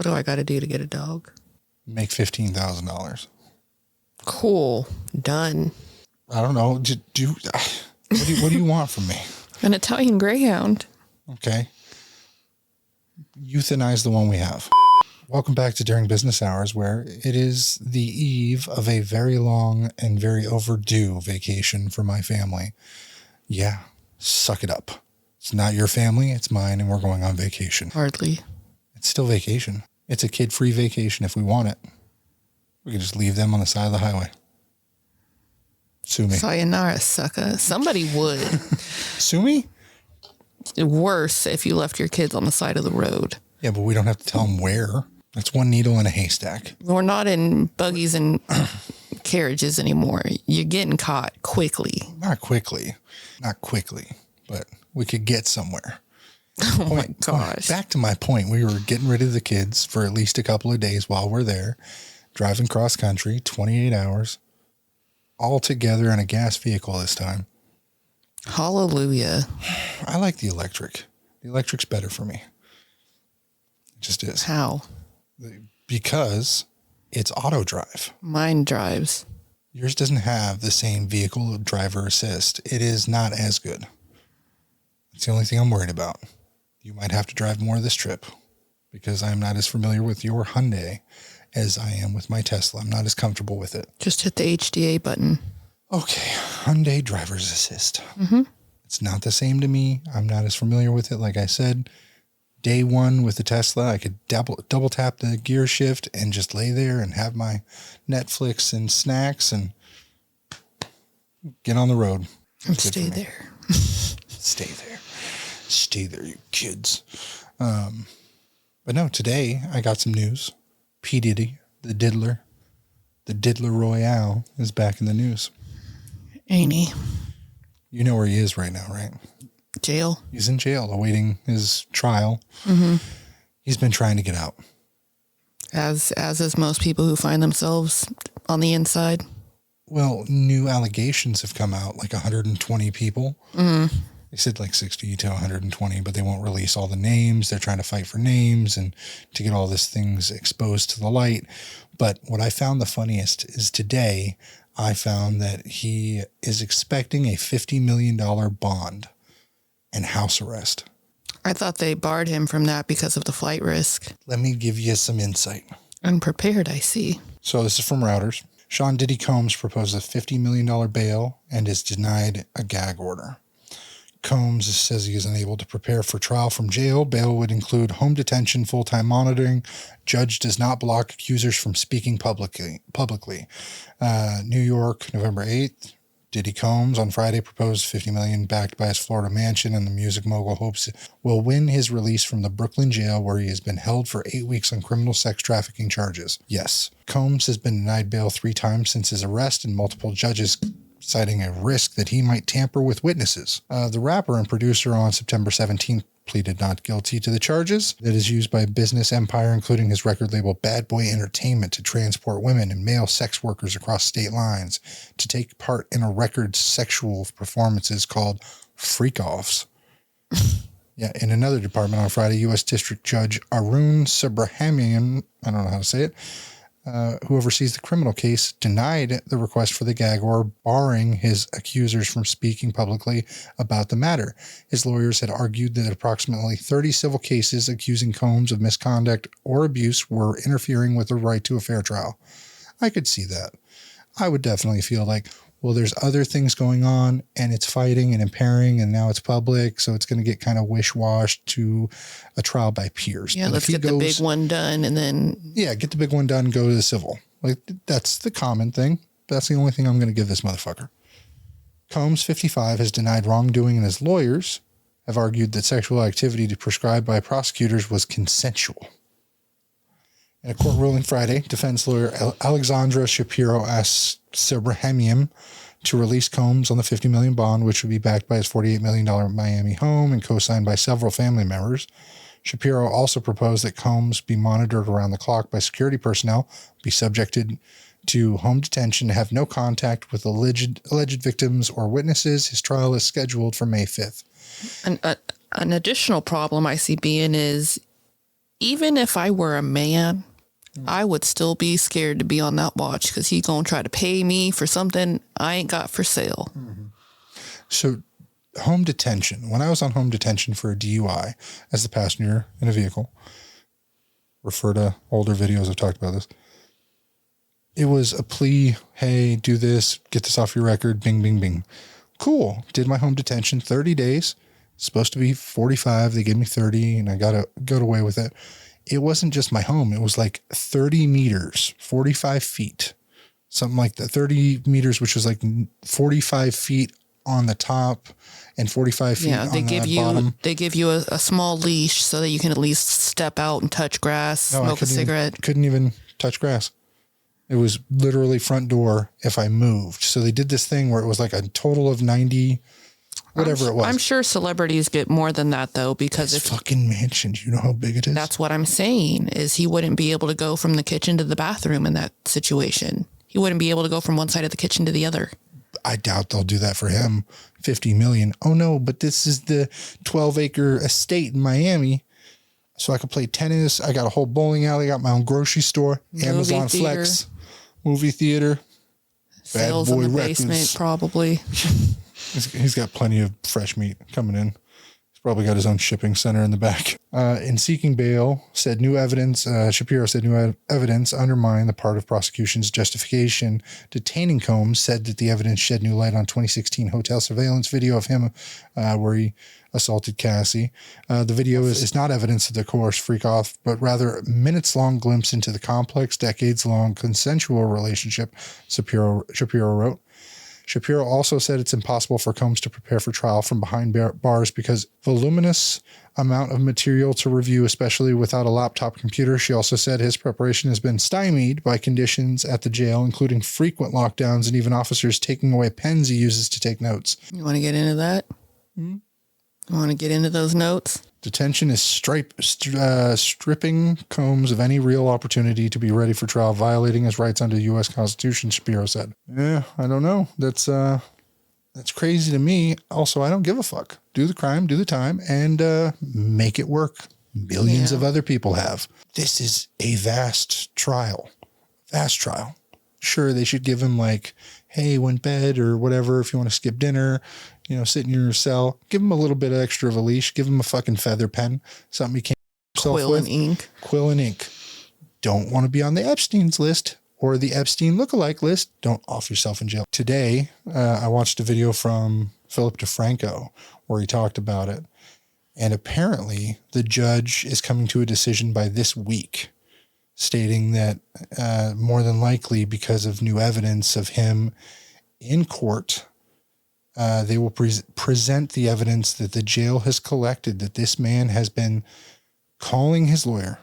What do I got to do to get a dog? Make $15,000. Cool. Done. I don't know. What do you want from me? An Italian Greyhound. Okay. Euthanize the one we have. Welcome back to During Business Hours, where it is the eve of a very long and very overdue vacation for my family. Yeah, suck it up. It's not your family, it's mine, and we're going on vacation. Hardly. It's still vacation. It's a kid-free vacation if we want it. We can just leave them on the side of the highway. Sue me. Sayonara, sucker. Somebody would. Sue me? Worse if you left your kids on the side of the road. Yeah, but we don't have to tell them where. That's one needle in a haystack. We're not in buggies and carriages anymore. You're getting caught quickly. Not quickly, but we could get somewhere. Oh my gosh. Back to my point. We were getting rid of the kids for at least a couple of days while we're there, driving cross country, 28 hours, all together in a gas vehicle this time. Hallelujah. I like the electric. The electric's better for me. It just is. How? Because it's auto drive. Mine drives. Yours doesn't have the same vehicle driver assist. It is not as good. It's the only thing I'm worried about. You might have to drive more this trip because I'm not as familiar with your Hyundai as I am with my Tesla. I'm not as comfortable with it. Just hit the HDA button. Okay. Hyundai driver's assist. Mm-hmm. It's not the same to me. I'm not as familiar with it. Like I said, day one with the Tesla, I could double tap the gear shift and just lay there and have my Netflix and snacks and get on the road. And stay there. Stay there. Stay there, you kids. But no, today I got some news. P. Diddy, the Diddler Royale, is back in the news. Ain't he? You know where he is right now, right? Jail. He's in jail awaiting his trial. Mm-hmm. He's been trying to get out. As is most people who find themselves on the inside. Well, new allegations have come out, like 120 people. Mm-hmm. They said like 60 to 120, but they won't release all the names. They're trying to fight for names and to get all these things exposed to the light. But what I found the funniest is today I found that he is expecting a $50 million bond and house arrest. I thought they barred him from that because of the flight risk. Let me give you some insight. Unprepared, I see. So this is from Reuters. Sean Diddy Combs proposed a $50 million bail and is denied a gag order. Combs says he is unable to prepare for trial from jail. Bail would include home detention, full-time monitoring. Judge does not block accusers from speaking publicly. New York, November 8th. Diddy Combs on Friday proposed $50 million backed by his Florida mansion, and the music mogul hopes will win his release from the Brooklyn jail where he has been held for 8 weeks on criminal sex trafficking charges. Yes, Combs has been denied bail 3 times since his arrest, and multiple judges citing a risk that he might tamper with witnesses. The rapper and producer on September 17th pleaded not guilty to the charges that is used by a business empire, including his record label Bad Boy Entertainment, to transport women and male sex workers across state lines to take part in a record sexual performances called freak-offs. Yeah, in another department on Friday, U.S. District Judge Arun Subramanian, I don't know how to say it, who oversees the criminal case, denied the request for the gag order, barring his accusers from speaking publicly about the matter. His lawyers had argued that approximately 30 civil cases accusing Combs of misconduct or abuse were interfering with the right to a fair trial. I could see that. I would definitely feel like, well, there's other things going on and it's fighting and impairing and now it's public, so it's going to get kind of wish-washed to a trial by peers. Yeah, let's get the big one done and then... Yeah, get the big one done and go to the civil. Like, that's the common thing. That's the only thing I'm going to give this motherfucker. Combs, 55, has denied wrongdoing, and his lawyers have argued that sexual activity prescribed by prosecutors was consensual. In a court ruling Friday, defense lawyer Alexandra Shapiro asked Subramanian to release Combs on the $50 million bond, which would be backed by his $48 million Miami home and co-signed by several family members. Shapiro also proposed that Combs be monitored around the clock by security personnel, be subjected to home detention, have no contact with alleged victims or witnesses. His trial is scheduled for May 5th. An additional problem I see being is Even if I were a man, I would still be scared to be on that watch because he gonna try to pay me for something I ain't got for sale. Mm-hmm. So home detention. When I was on home detention for a DUI as the passenger in a vehicle, refer to older videos, I've talked about this. It was a plea. Hey, do this, get this off your record. Bing, bing, bing. Cool. Did my home detention 30 days. Supposed to be 45. They gave me 30 and I got away with it. It wasn't just my home. It was like 30 meters, 45 feet, something like that. 30 meters, which was like 45 feet on the top and 45 feet on the bottom. They give you a small leash so that you can at least step out and touch grass, smoke a cigarette. Couldn't even touch grass. It was literally front door if I moved. So they did this thing where it was like a total of 90, whatever it was. I'm sure celebrities get more than that though, because it's fucking mansion. You know how big it is? That's what I'm saying is he wouldn't be able to go from the kitchen to the bathroom in that situation. He wouldn't be able to go from one side of the kitchen to the other. I doubt they'll do that for him. 50 million. Oh no, but this is the 12-acre estate in Miami. So I could play tennis. I got a whole bowling alley. I got my own grocery store. Amazon Flex. Movie theater. Sales in the basement, probably. He's got plenty of fresh meat coming in. He's probably got his own shipping center in the back. In seeking bail, said new evidence. Shapiro said new evidence undermined the part of prosecution's justification. Detaining Combs said that the evidence shed new light on 2016 hotel surveillance video of him where he assaulted Cassie. The video is not evidence of the coerced freak off, but rather a minutes-long glimpse into the complex, decades-long consensual relationship, Shapiro wrote. Shapiro also said it's impossible for Combs to prepare for trial from behind bars because voluminous amount of material to review, especially without a laptop computer. She also said his preparation has been stymied by conditions at the jail, including frequent lockdowns and even officers taking away pens he uses to take notes. You want to get into that? You want to get into those notes? Detention is stripping Combs of any real opportunity to be ready for trial, violating his rights under the U.S. Constitution, Shapiro said. Yeah, I don't know. That's crazy to me. Also, I don't give a fuck. Do the crime, do the time, and make it work. Millions of other people have. This is a vast trial. Vast trial. Sure, they should give him like, hey, went bed or whatever if you want to skip dinner. Sit in your cell. Give him a little bit extra of a leash. Give him a fucking feather pen. Something he can't Quill and ink. Quill and ink. Don't want to be on the Epstein's list or the Epstein lookalike list. Don't off yourself in jail. Today, I watched a video from Philip DeFranco where he talked about it. And apparently the judge is coming to a decision by this week, stating that more than likely because of new evidence of him in court, they will present the evidence that the jail has collected that this man has been calling his lawyer,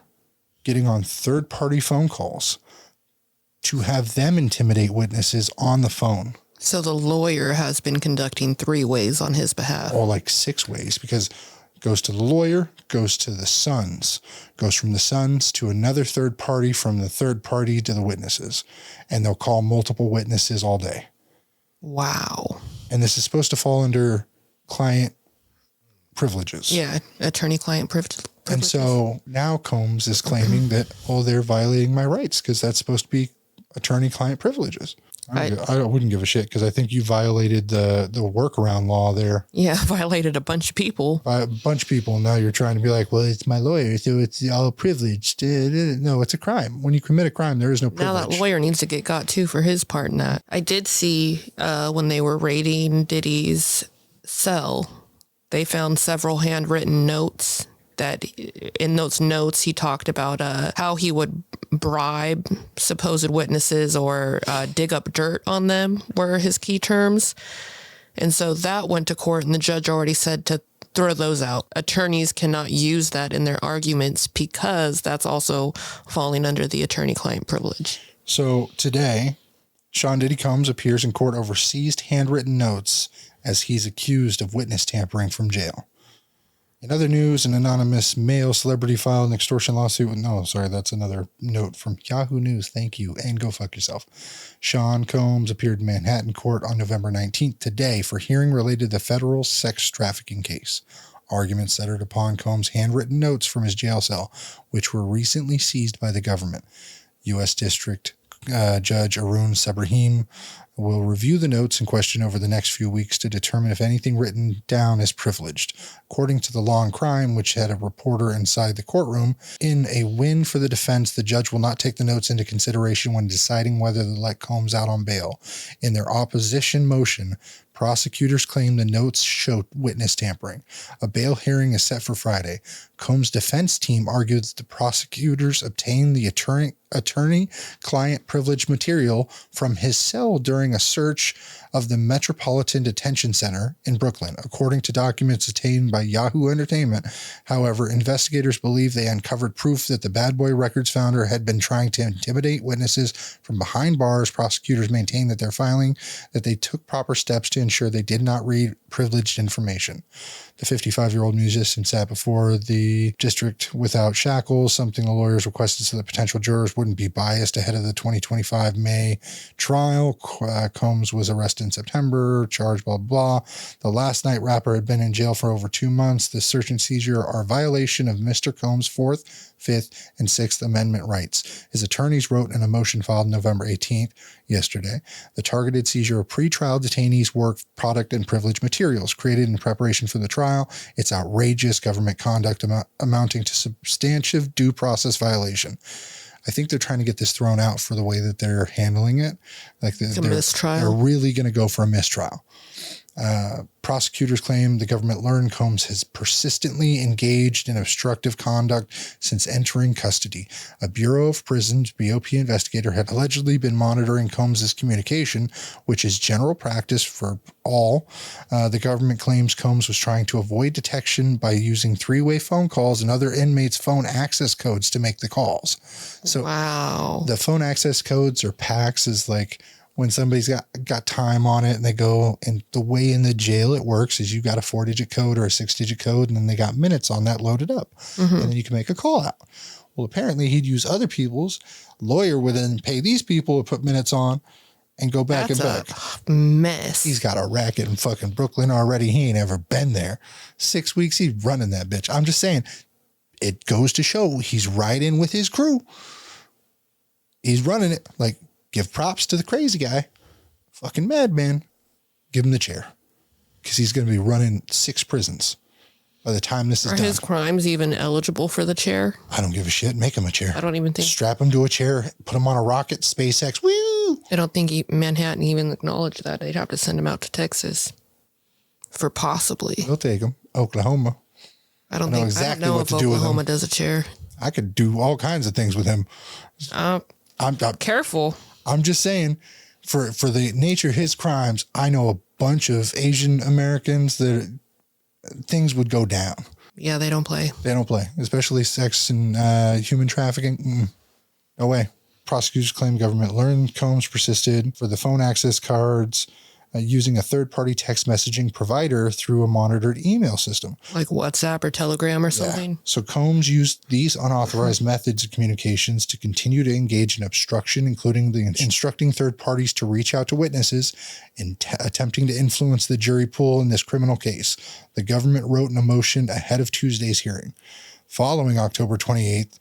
getting on third-party phone calls to have them intimidate witnesses on the phone. So the lawyer has been conducting 3 ways on his behalf. Or like 6 ways, because it goes to the lawyer, goes to the sons, goes from the sons to another third party, from the third party to the witnesses. And they'll call multiple witnesses all day. Wow. And this is supposed to fall under client privileges. Yeah, attorney-client privileges. And so now Combs is claiming that, they're violating my rights because that's supposed to be attorney-client privileges. I wouldn't give a shit because I think you violated the workaround law there. Yeah, violated a bunch of people. By a bunch of people. And now you're trying to be like, well, it's my lawyer, so it's all privileged. No, it's a crime. When you commit a crime, there is no privilege. Now that lawyer needs to get got too for his part in that. I did see when they were raiding Diddy's cell, they found several handwritten notes that in those notes he talked about how he would bribe supposed witnesses or dig up dirt on them were his key terms. And so that went to court and the judge already said to throw those out. Attorneys cannot use that in their arguments because that's also falling under the attorney-client privilege. So today, Sean Diddy Combs appears in court over seized handwritten notes as he's accused of witness tampering from jail. In other news, an anonymous male celebrity filed an extortion lawsuit. No, sorry, that's another note from Yahoo News. Thank you, and go fuck yourself. Sean Combs appeared in Manhattan court on November 19th today for hearing related to the federal sex trafficking case. Arguments centered upon Combs' handwritten notes from his jail cell, which were recently seized by the government. U.S. District Judge Arun Sabrahim will review the notes in question over the next few weeks to determine if anything written down is privileged. According to the Law and Crime, which had a reporter inside the courtroom, in a win for the defense, the judge will not take the notes into consideration when deciding whether to let Combs out on bail. In their opposition motion, prosecutors claim the notes showed witness tampering. A bail hearing is set for Friday. Combs' defense team argued that the prosecutors obtained the attorney-client privilege material from his cell during a search of the Metropolitan Detention Center in Brooklyn, according to documents obtained by Yahoo Entertainment. However, investigators believe they uncovered proof that the Bad Boy Records founder had been trying to intimidate witnesses from behind bars. Prosecutors maintain that their filing that they took proper steps to ensure they did not read privileged information. The 55-year-old musician sat before the district without shackles, something the lawyers requested so that potential jurors wouldn't be biased ahead of the 2025 May trial. Combs was arrested in September, charged blah, blah. The last night rapper had been in jail for over 2 months. The search and seizure are a violation of Mr. Combs' 4th, 5th, and 6th Amendment rights. His attorneys wrote in a motion filed November 18th, yesterday, the targeted seizure of pretrial detainees' work, product, and privilege materials created in preparation for the trial. It's outrageous government conduct amounting to substantive due process violation. I think they're trying to get this thrown out for the way that they're handling it. Like they're really going to go for a mistrial. Prosecutors claim the government learned Combs has persistently engaged in obstructive conduct since entering custody. A Bureau of Prisons BOP investigator had allegedly been monitoring Combs' communication, which is general practice for all. The government claims Combs was trying to avoid detection by using three-way phone calls and other inmates' phone access codes to make the calls. So wow. The phone access codes or PACs is like when somebody's got time on it and they go, and the way in the jail it works is you got a 4-digit code or a 6-digit code, and then they got minutes on that loaded up. Mm-hmm. And then you can make a call out. Well, apparently he'd use other people's. Lawyer would then pay these people to put minutes on and go back and back. A mess. He's got a racket in fucking Brooklyn already. He ain't ever been there. 6 weeks, he's running that bitch. I'm just saying, it goes to show he's right in with his crew. He's running it. Like, give props to the crazy guy. Fucking madman. Give him the chair. Because he's going to be running 6 prisons by the time this is done. Are his crimes even eligible for the chair? I don't give a shit. Make him a chair. I don't even think. Strap him to a chair. Put him on a rocket. SpaceX. Woo! I don't think Manhattan even acknowledged that. They'd have to send him out to Texas for possibly. They'll take him. Oklahoma. I don't know what to do with him. Oklahoma does a chair. I could do all kinds of things with him. I'm careful. I'm just saying, for the nature of his crimes, I know a bunch of Asian Americans that things would go down. Yeah, they don't play. They don't play, especially sex and human trafficking. No way. Prosecutors claim government learned Combs persisted for the phone access cards using a third-party text messaging provider through a monitored email system. Like WhatsApp or Telegram or something? Yeah. So Combs used these unauthorized methods of communications to continue to engage in obstruction, including the instructing third parties to reach out to witnesses and attempting to influence the jury pool in this criminal case. The government wrote in a motion ahead of Tuesday's hearing. Following October 28th,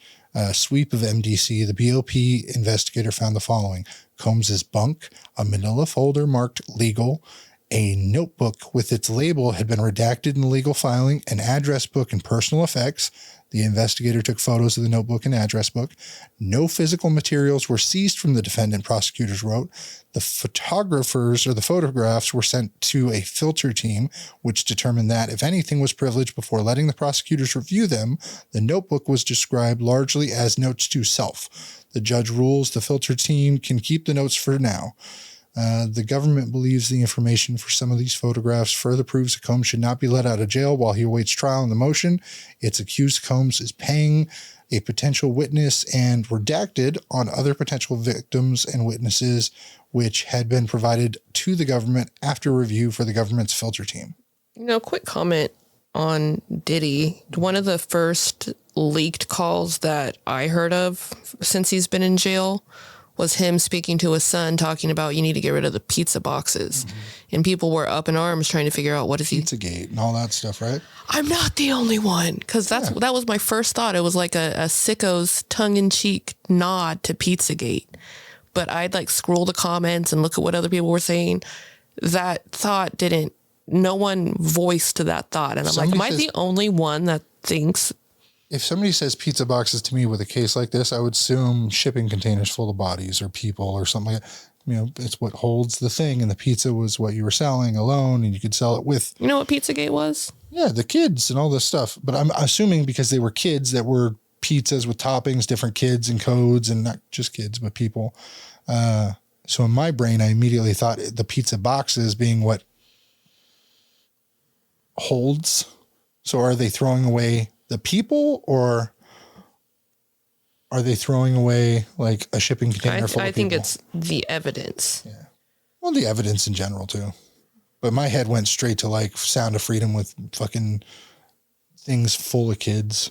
sweep of MDC, the BOP investigator found the following: Combs's bunk, a manila folder marked legal, a notebook with its label had been redacted in the legal filing, an address book and personal effects. The investigator took photos of the notebook and address book. No physical materials were seized from the defendant, prosecutors wrote. The photographs were sent to a filter team, which determined that if anything was privileged before letting the prosecutors review them, the notebook was described largely as notes to self. The judge rules the filter team can keep the notes for now. The government believes the information for some of these photographs further proves that Combs should not be let out of jail while he awaits trial in the motion. It's accused Combs is paying a potential witness and redacted on other potential victims and witnesses, which had been provided to the government after review for the government's filter team. Quick comment on Diddy. One of the first leaked calls that I heard of since he's been in jail was him speaking to his son, talking about you need to get rid of the pizza boxes. And people were up in arms trying to figure out what is he... Pizzagate and all that stuff, right? I'm not the only one. Because that was my first thought. It was like a sicko's tongue-in-cheek nod to Pizzagate. But I'd like scroll the comments and look at what other people were saying. That thought didn't... No one voiced that thought. And I'm like, am I the only one that thinks... If somebody says pizza boxes to me with a case like this, I would assume shipping containers full of bodies or people or something like that. You know, it's what holds the thing, and the pizza was what you were selling alone, and you could sell it with. You know what Pizzagate was? Yeah, the kids and all this stuff. But I'm assuming because they were kids that were pizzas with toppings, different kids and codes, and not just kids, but people. So in my brain, I immediately thought the pizza boxes being what holds. So are they throwing away the people, or are they throwing away like a shipping container full of people? I think it's the evidence. Yeah. Well, the evidence in general too. But my head went straight to like Sound of Freedom with fucking things full of kids.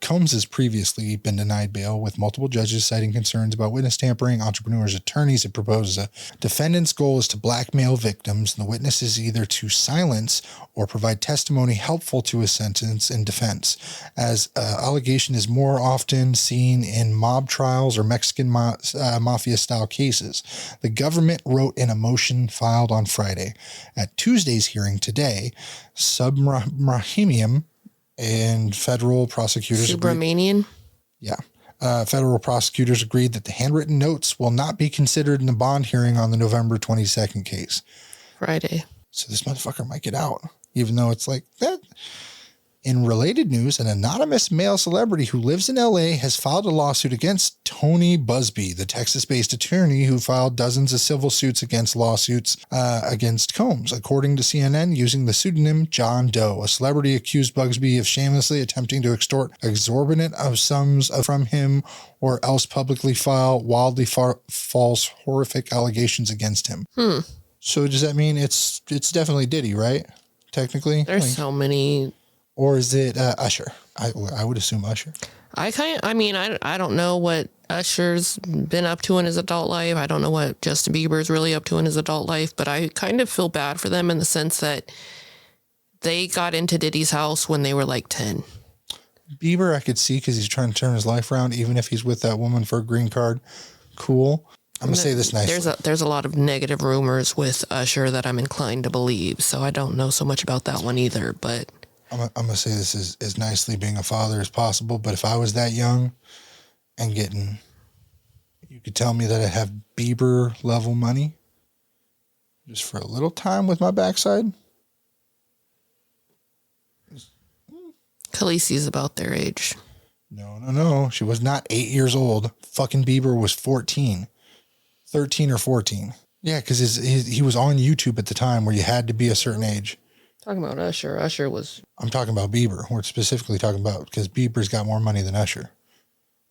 Combs has previously been denied bail, with multiple judges citing concerns about witness tampering. Entrepreneurs' attorneys have proposed a defendant's goal is to blackmail victims and the witnesses either to silence or provide testimony helpful to a sentence in defense, as allegation is more often seen in mob trials or Mexican mafia-style cases. The government wrote in a motion filed on Friday. At Tuesday's hearing today, Subramaniam and federal prosecutors Subramanian? Federal prosecutors agreed that the handwritten notes will not be considered in the bond hearing on the November 22nd case. Friday. So this motherfucker might get out, even though it's like that. In related news, an anonymous male celebrity who lives in LA has filed a lawsuit against Tony Busby, the Texas-based attorney who filed dozens of civil suits against Combs. According to CNN, using the pseudonym John Doe, a celebrity accused Busby of shamelessly attempting to extort exorbitant sums from him or else publicly file wildly false, horrific allegations against him. So does that mean it's definitely Diddy, right? Technically? There's so many... Or is it Usher? I would assume Usher. I don't know what Usher's been up to in his adult life. I don't know what Justin Bieber's really up to in his adult life, but I kind of feel bad for them in the sense that they got into Diddy's house when they were like 10. Bieber, I could see because he's trying to turn his life around, even if he's with that woman for a green card. Cool. I'm going to say this nicely. There's a lot of negative rumors with Usher that I'm inclined to believe, so I don't know so much about that one either, but... I'm going to say this as nicely being a father as possible, but if I was that young and you could tell me that I have Bieber level money just for a little time with my backside. Khaleesi's about their age. No. She was not 8 years old. Fucking Bieber was 13 or 14. Yeah, because he was on YouTube at the time where you had to be a certain age. Talking about Usher. Usher was... I'm talking about Bieber. We're specifically talking about... Because Bieber's got more money than Usher.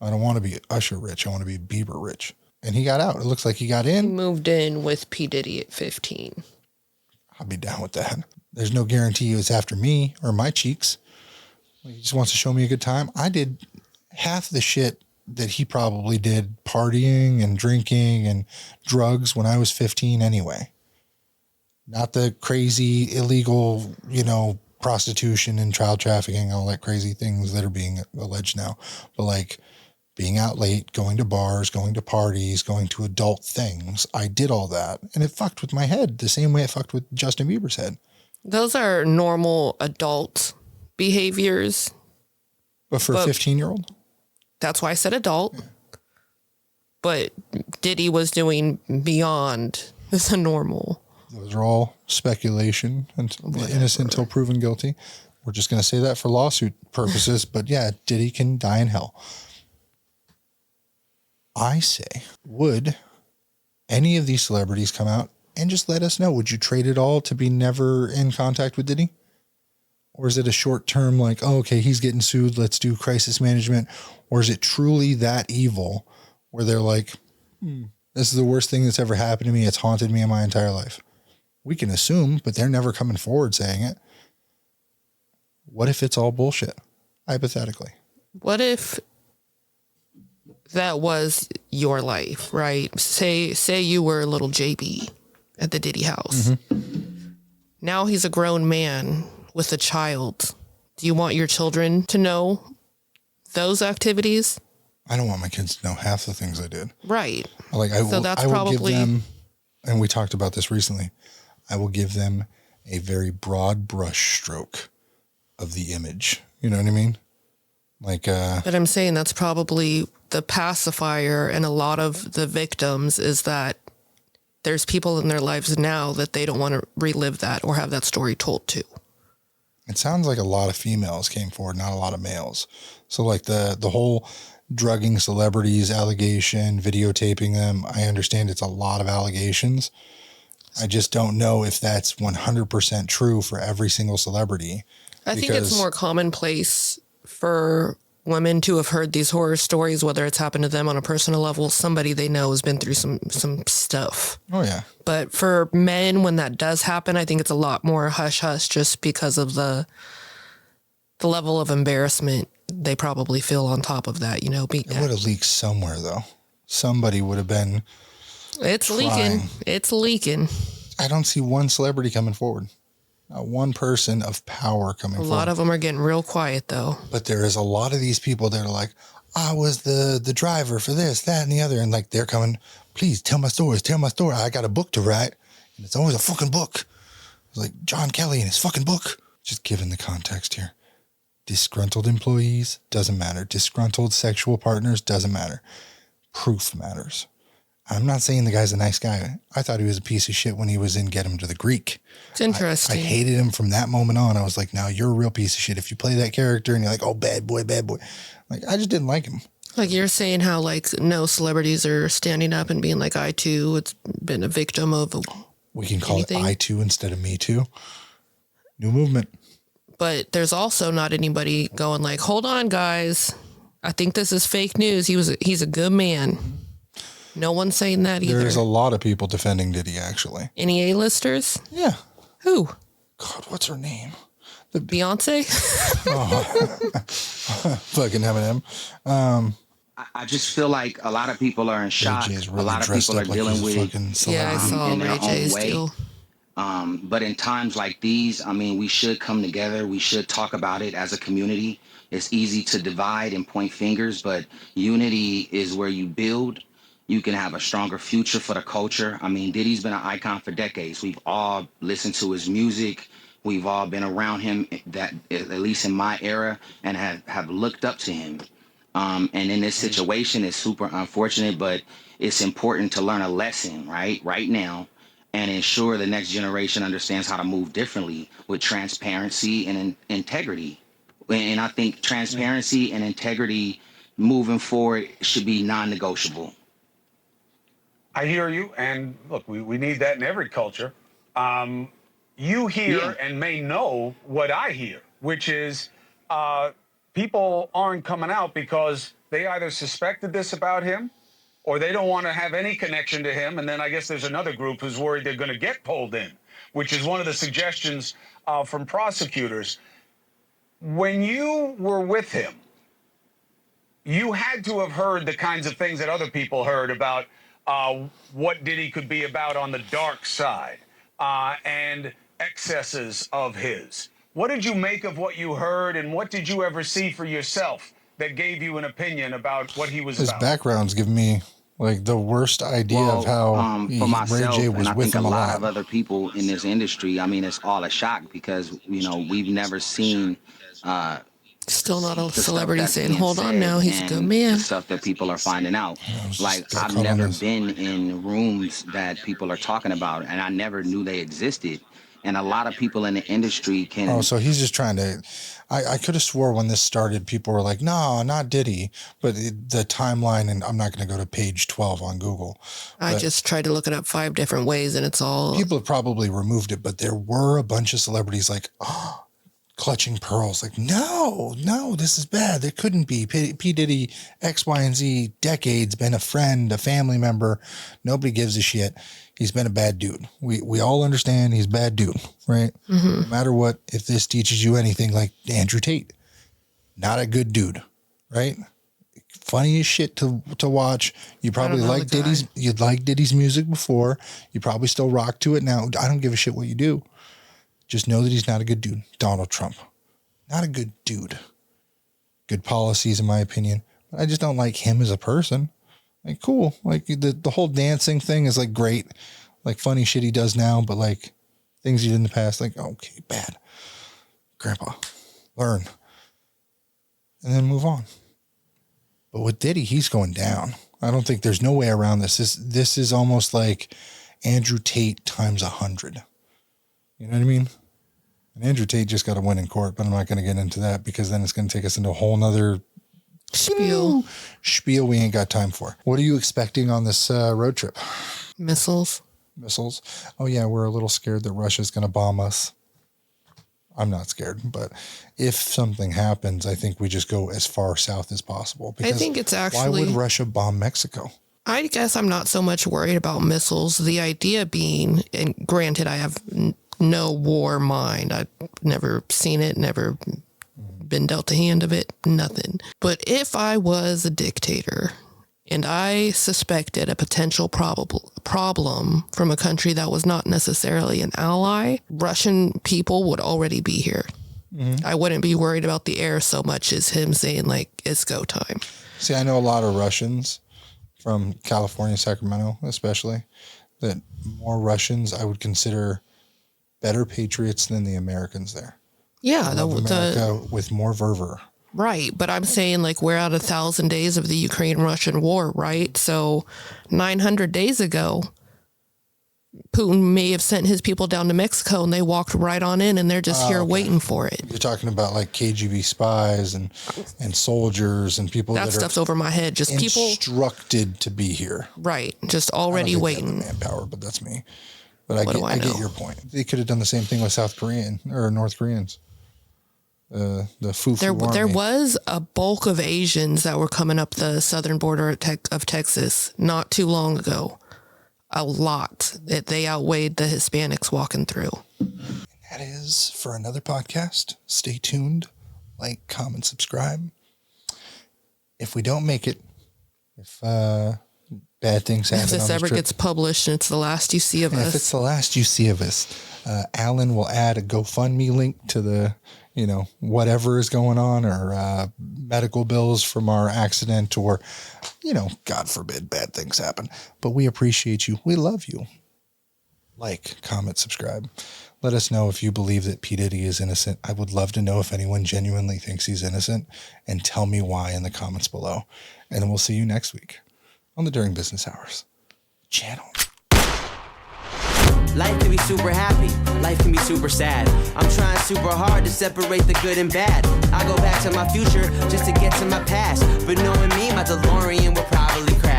I don't want to be Usher rich. I want to be Bieber rich. And he got out. It looks like he got in. He moved in with P. Diddy at 15. I'll be down with that. There's no guarantee it's after me or my cheeks. He just wants to show me a good time. I did half the shit that he probably did, partying and drinking and drugs, when I was 15 anyway. Not the crazy, illegal, prostitution and child trafficking, all that crazy things that are being alleged now. But like being out late, going to bars, going to parties, going to adult things. I did all that. And it fucked with my head the same way it fucked with Justin Bieber's head. Those are normal adult behaviors. But for a 15-year-old? That's why I said adult. Yeah. But Diddy was doing beyond the normal. Those are all speculation and innocent until proven guilty. We're just going to say that for lawsuit purposes. But yeah, Diddy can die in hell. I say, would any of these celebrities come out and just let us know? Would you trade it all to be never in contact with Diddy? Or is it a short term like, oh, okay, he's getting sued, let's do crisis management? Or is it truly that evil where they're like, this is the worst thing that's ever happened to me. It's haunted me in my entire life. We can assume, but they're never coming forward saying it. What if it's all bullshit? Hypothetically. What if that was your life, right? Say you were a little JB at the Diddy house. Now he's a grown man with a child. Do you want your children to know those activities? I don't want my kids to know half the things I did. Right. Like I will give them, and we talked about this recently, I will give them a very broad brush stroke of the image. You know what I mean? Like, but I'm saying that's probably the pacifier, and a lot of the victims is that there's people in their lives now that they don't want to relive that or have that story told to. It sounds like a lot of females came forward, not a lot of males. So like the whole drugging celebrities allegation, videotaping them, I understand it's a lot of allegations. I just don't know if that's 100% true for every single celebrity. I think it's more commonplace for women to have heard these horror stories, whether it's happened to them on a personal level, somebody they know has been through some stuff. Oh, yeah. But for men, when that does happen, I think it's a lot more hush-hush just because of the level of embarrassment they probably feel on top of that, you know. It would have leaked somewhere, though. Somebody would have been It's trying. leaking. It's leaking. I don't see one celebrity coming forward. Not one person of power coming forward. A lot of them are getting real quiet, though. But there is a lot of these people that are like, I was the driver for this, that, and the other. And like, they're coming, please tell my stories, tell my story. I got a book to write. And it's always a fucking book. It's like John Kelly and his fucking book. Just given the context here. Disgruntled employees, doesn't matter. Disgruntled sexual partners, doesn't matter. Proof matters. I'm not saying the guy's a nice guy. I thought he was a piece of shit when he was in Get Him to the Greek. It's interesting. I hated him from that moment on. I was like, now you're a real piece of shit. If you play that character and you're like, oh, bad boy, bad boy. Like, I just didn't like him. Like you're saying how like no celebrities are standing up and being like, I too, it's been a victim of we can call anything. it I too instead of me too. New movement. But there's also not anybody going like, hold on, guys. I think this is fake news. He's a good man. No one's saying that either. There's a lot of people defending Diddy, actually. Any A-listers? Yeah. Who? God, what's her name? Beyonce? Fucking Eminem. I just feel like a lot of people are in shock. Really a lot of people are dealing with Yeah, I saw in their Ray J's own way. deal. But in times like these, I mean, we should come together. We should talk about it as a community. It's easy to divide and point fingers, but unity is where you build. You can have a stronger future for the culture. I mean, Diddy's been an icon for decades. We've all listened to his music. We've all been around him, that at least in my era, and have looked up to him. And in this situation, it's super unfortunate, but it's important to learn a lesson right now, and ensure the next generation understands how to move differently with transparency and integrity. And I think transparency and integrity moving forward should be non-negotiable. I hear you, and look, we need that in every culture. You hear and may know what I hear, which is people aren't coming out because they either suspected this about him or they don't want to have any connection to him. And then I guess there's another group who's worried they're going to get pulled in, which is one of the suggestions from prosecutors. When you were with him, you had to have heard the kinds of things that other people heard about what Diddy could be about on the dark side and excesses of his. What did you make of what you heard, and what did you ever see for yourself that gave you an opinion about what he was His about? background's given me like the worst idea of how for myself, Ray J was and I with think a him a lot lot. of other people in this industry, I mean, it's all a shock because, you know, we've never seen Still not a the stuff celebrity that's saying, being hold on said now, he's a and good man. the stuff that people are finding out. Like, that I've never columnist. been in rooms that people are talking about, and I never knew they existed. And a lot of people in the industry can... Oh, so he's just trying to... I could have swore when this started, people were like, no, not Diddy. But the timeline, and I'm not going to go to page 12 on Google. I just tried to look it up 5 different ways, and it's all... People have probably removed it, but there were a bunch of celebrities like, oh, clutching pearls. Like, no, this is bad. There couldn't be. P. Diddy, X, Y, and Z, decades, been a friend, a family member. Nobody gives a shit. He's been a bad dude. We all understand he's a bad dude, right? Mm-hmm. No matter what, if this teaches you anything, like Andrew Tate, not a good dude, right? funniest shit to watch. You probably like Diddy's. You'd like Diddy's music before. You probably still rock to it now. I don't give a shit what you do. Just know that he's not a good dude. Donald Trump, not a good dude. Good policies, in my opinion. But I just don't like him as a person. Like, cool. Like the whole dancing thing is like great. Like funny shit he does now, but like things he did in the past, like, okay, bad. Grandpa, learn. And then move on. But with Diddy, he's going down. I don't think there's no way around this. This is almost like Andrew Tate times 100. You know what I mean? And Andrew Tate just got to win in court, but I'm not going to get into that because then it's going to take us into a whole nother spiel we ain't got time for. What are you expecting on this road trip? Missiles. Oh, yeah, we're a little scared that Russia's going to bomb us. I'm not scared, but if something happens, I think we just go as far south as possible. I think it's actually... Why would Russia bomb Mexico? I guess I'm not so much worried about missiles. The idea being, and granted, I have no war mind. I've never seen it, never been dealt a hand of it, nothing. But if I was a dictator and I suspected a potential problem from a country that was not necessarily an ally, Russian people would already be here. Mm-hmm. I wouldn't be worried about the air so much as him saying, like, it's go time. See, I know a lot of Russians from California, Sacramento, especially, that more Russians I would consider better patriots than the Americans there. Yeah. America with more fervor. Right. But I'm saying, like, we're at 1,000 days of the Ukraine-Russian war, right? So 900 days ago, Putin may have sent his people down to Mexico and they walked right on in and they're just here waiting for it. You're talking about like KGB spies and soldiers and people that stuff's over my head. Just people instructed to be here. Right. Just already waiting. Manpower, but that's me. But I get your point. They could have done the same thing with South Korean or North Koreans. The Fufu there was a bulk of Asians that were coming up the southern border of Texas not too long ago. A lot. They outweighed the Hispanics walking through. That is for another podcast. Stay tuned. Like, comment, subscribe. If we don't make it, if bad things happen, if this ever gets published and it's the last you see of us. If it's the last you see of us, Alan will add a GoFundMe link to the, whatever is going on, or medical bills from our accident, or, God forbid bad things happen. But we appreciate you. We love you. Like, comment, subscribe. Let us know if you believe that P. Diddy is innocent. I would love to know if anyone genuinely thinks he's innocent, and tell me why in the comments below. And then we'll see you next week on the During Business Hours channel. Life can be super happy, life can be super sad. I'm trying super hard to separate the good and bad. I go back to my future just to get to my past, but knowing me, my DeLorean will probably crash.